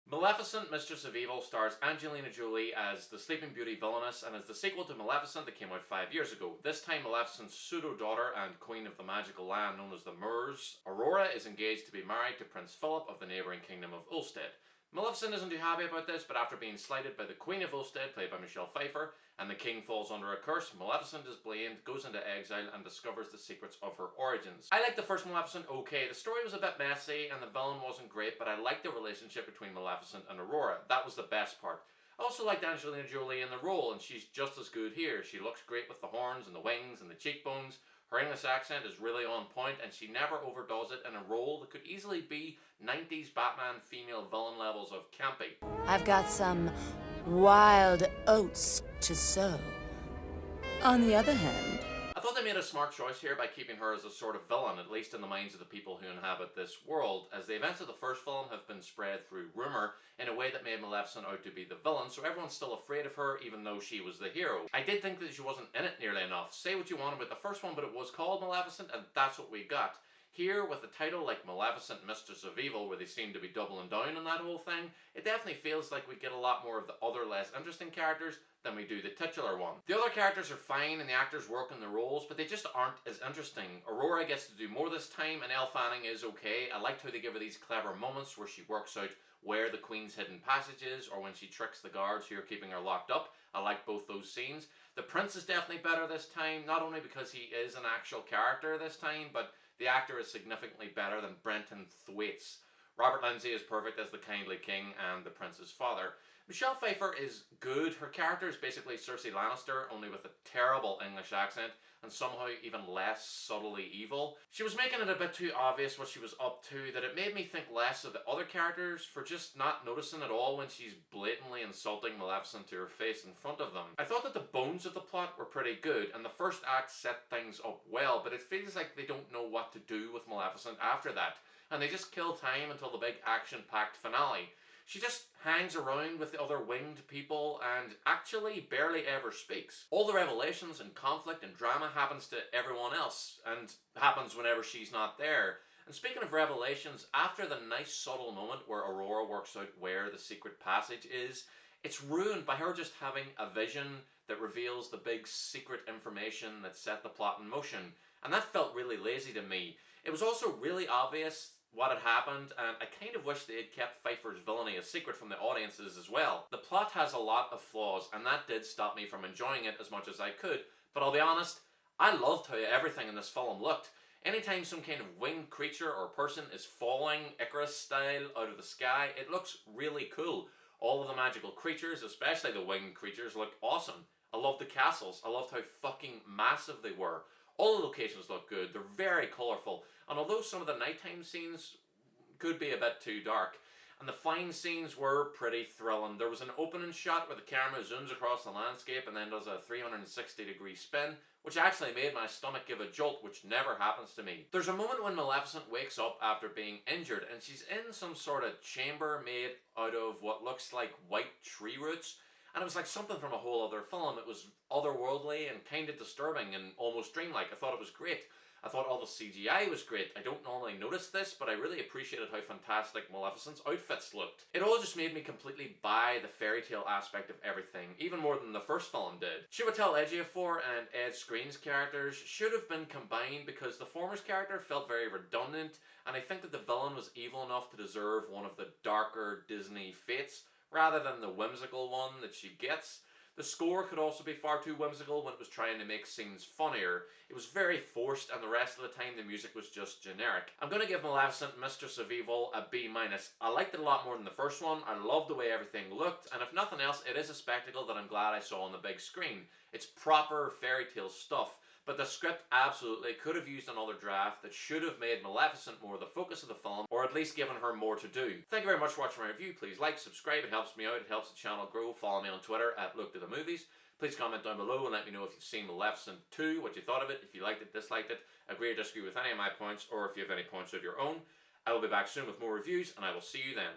Maleficent, Mistress of Evil stars Angelina Jolie as the Sleeping Beauty villainess and is the sequel to Maleficent that came out 5 years ago. This time Maleficent's pseudo-daughter and queen of the magical land known as the Moors, Aurora, is engaged to be married to Prince Philip of the neighbouring kingdom of Ulstead. Maleficent isn't too happy about this, but after being slighted by the Queen of Ulstead, played by Michelle Pfeiffer, and the king falls under a curse, Maleficent is blamed, goes into exile, and discovers the secrets of her origins. I liked the first Maleficent okay. The story was a bit messy, and the villain wasn't great, but I liked the relationship between Maleficent and Aurora. That was the best part. I also liked Angelina Jolie in the role, and she's just as good here. She looks great with the horns and the wings and the cheekbones. Her English accent is really on point, and she never overdoes it in a role that could easily be 90s Batman female villain levels of campy. I've got some wild oats to sow. On the other hand, I thought they made a smart choice here by keeping her as a sort of villain, at least in the minds of the people who inhabit this world, as the events of the first film have been spread through rumour in a way that made Maleficent out to be the villain, so everyone's still afraid of her even though she was the hero. I did think that she wasn't in it nearly enough. Say what you want about the first one, but it was called Maleficent, and that's what we got. Here, with a title like Maleficent, Mistress of Evil, where they seem to be doubling down on that whole thing, it definitely feels like we get a lot more of the other less interesting characters than we do the titular one. The other characters are fine and the actors work in the roles, but they just aren't as interesting. Aurora gets to do more this time, and Elle Fanning is okay. I liked how they give her these clever moments where she works out where the Queen's hidden passage is, or when she tricks the guards who are keeping her locked up. I like both those scenes. The Prince is definitely better this time, not only because he is an actual character this time, but the actor is significantly better than Brenton Thwaites. Robert Lindsay is perfect as the kindly king and the prince's father. Michelle Pfeiffer is good. Her character is basically Cersei Lannister, only with a terrible English accent, and somehow even less subtly evil. She was making it a bit too obvious what she was up to, that it made me think less of the other characters for just not noticing at all when she's blatantly insulting Maleficent to her face in front of them. I thought that the bones of the plot were pretty good, and the first act set things up well, but it feels like they don't know what to do with Maleficent after that, and they just kill time until the big action-packed finale. She just hangs around with the other winged people and actually barely ever speaks. All the revelations and conflict and drama happens to everyone else, and happens whenever she's not there. And speaking of revelations, after the nice subtle moment where Aurora works out where the secret passage is, it's ruined by her just having a vision that reveals the big secret information that set the plot in motion. And that felt really lazy to me. It was also really obvious what had happened, and I kind of wish they had kept Pfeiffer's villainy a secret from the audiences as well. The plot has a lot of flaws, and that did stop me from enjoying it as much as I could, but I'll be honest, I loved how everything in this film looked. Anytime some kind of winged creature or person is falling, Icarus style, out of the sky, it looks really cool. All of the magical creatures, especially the winged creatures, looked awesome. I loved the castles. I loved how fucking massive they were. All the locations look good, they're very colourful, and although some of the nighttime scenes could be a bit too dark, and the flying scenes were pretty thrilling. There was an opening shot where the camera zooms across the landscape and then does a 360-degree spin, which actually made my stomach give a jolt, which never happens to me. There's a moment when Maleficent wakes up after being injured, and she's in some sort of chamber made out of what looks like white tree roots, and it was like something from a whole other film. It was otherworldly and kind of disturbing and almost dreamlike. I thought it was great. I thought all the CGI was great. I don't normally notice this, but I really appreciated how fantastic Maleficent's outfits looked. It all just made me completely buy the fairy tale aspect of everything, even more than the first film did. Chiwetel Ejiofor and Ed Skrein's characters should have been combined because the former's character felt very redundant, and I think that the villain was evil enough to deserve one of the darker Disney fates, rather than the whimsical one that she gets. The score could also be far too whimsical when it was trying to make scenes funnier. It was very forced, and the rest of the time the music was just generic. I'm going to give Maleficent, Mistress of Evil a B-. I liked it a lot more than the first one. I loved the way everything looked, and if nothing else, it is a spectacle that I'm glad I saw on the big screen. It's proper fairy tale stuff. But the script absolutely could have used another draft that should have made Maleficent more the focus of the film, or at least given her more to do. Thank you very much for watching my review. Please like, subscribe, it helps me out, it helps the channel grow. Follow me on Twitter at @LookToTheMovies. Please comment down below and let me know if you've seen Maleficent 2, what you thought of it, if you liked it, disliked it, agree or disagree with any of my points, or if you have any points of your own. I will be back soon with more reviews, and I will see you then.